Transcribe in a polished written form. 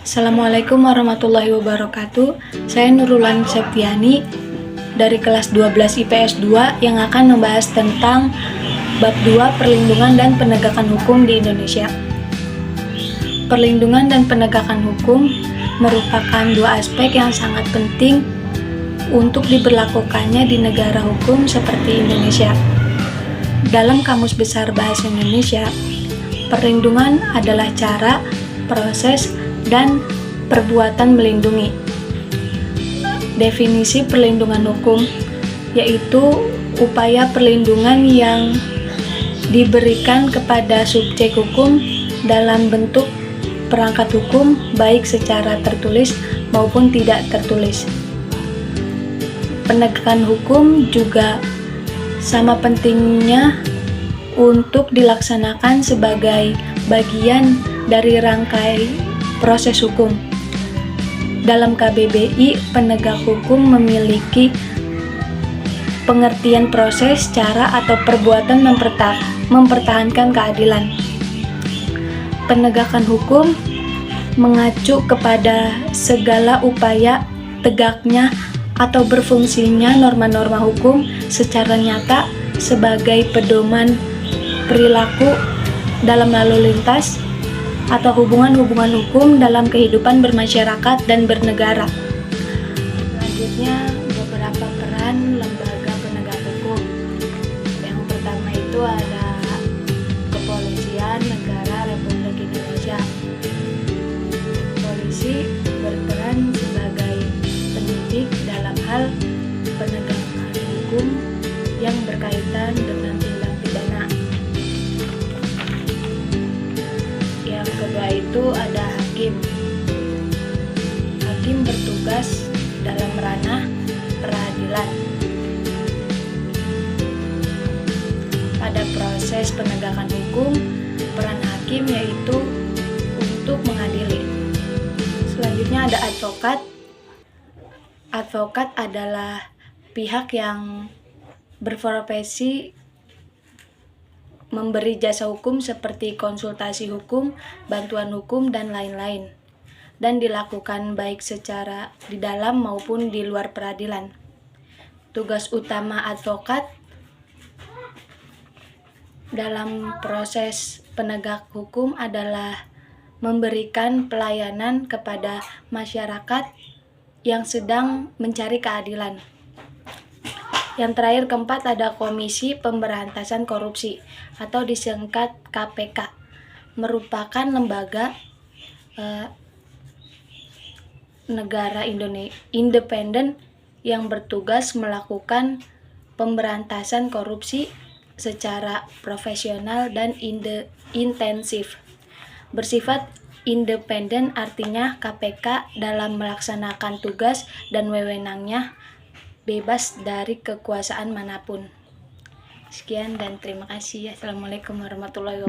Assalamualaikum warahmatullahi wabarakatuh. Saya Nurulan Septiani dari kelas 12 IPS 2 yang akan membahas tentang bab 2 perlindungan dan penegakan hukum di Indonesia. Perlindungan dan penegakan hukum merupakan dua aspek yang sangat penting untuk diberlakukannya di negara hukum seperti Indonesia. Dalam Kamus Besar Bahasa Indonesia, perlindungan adalah cara, proses, dan perbuatan melindungi. Definisi perlindungan hukum yaitu upaya perlindungan yang diberikan kepada subjek hukum dalam bentuk perangkat hukum baik secara tertulis maupun tidak tertulis. Penegakan hukum juga sama pentingnya untuk dilaksanakan sebagai bagian dari rangkai proses hukum. Dalam KBBI, penegak hukum memiliki pengertian proses, cara, atau perbuatan mempertahankan keadilan. Penegakan hukum mengacu kepada segala upaya tegaknya atau berfungsinya norma-norma hukum secara nyata sebagai pedoman perilaku dalam lalu lintas atau hubungan-hubungan hukum dalam kehidupan bermasyarakat dan bernegara. Selanjutnya, beberapa peran lembaga penegak hukum. Yang pertama itu ada Kepolisian Negara Republik Indonesia. Polisi berperan sebagai penyidik dalam hal penegakan hukum yang berkaitan dengan tindak pidana. Yang kedua itu ada hakim. Hakim bertugas dalam ranah peradilan. Pada proses penegakan hukum, peran hakim yaitu untuk mengadili. Selanjutnya ada advokat. Advokat adalah pihak yang berprofesi memberi jasa hukum seperti konsultasi hukum, bantuan hukum, dan lain-lain, dan dilakukan baik secara di dalam maupun di luar peradilan. Tugas utama advokat dalam proses penegak hukum adalah memberikan pelayanan kepada masyarakat yang sedang mencari keadilan. Yang terakhir, keempat, ada Komisi Pemberantasan Korupsi atau disingkat KPK, merupakan lembaga negara independen yang bertugas melakukan pemberantasan korupsi secara profesional dan intensif. Bersifat independen artinya KPK dalam melaksanakan tugas dan wewenangnya bebas dari kekuasaan manapun. Sekian dan terima kasih. Assalamualaikum warahmatullahi wabarakatuh.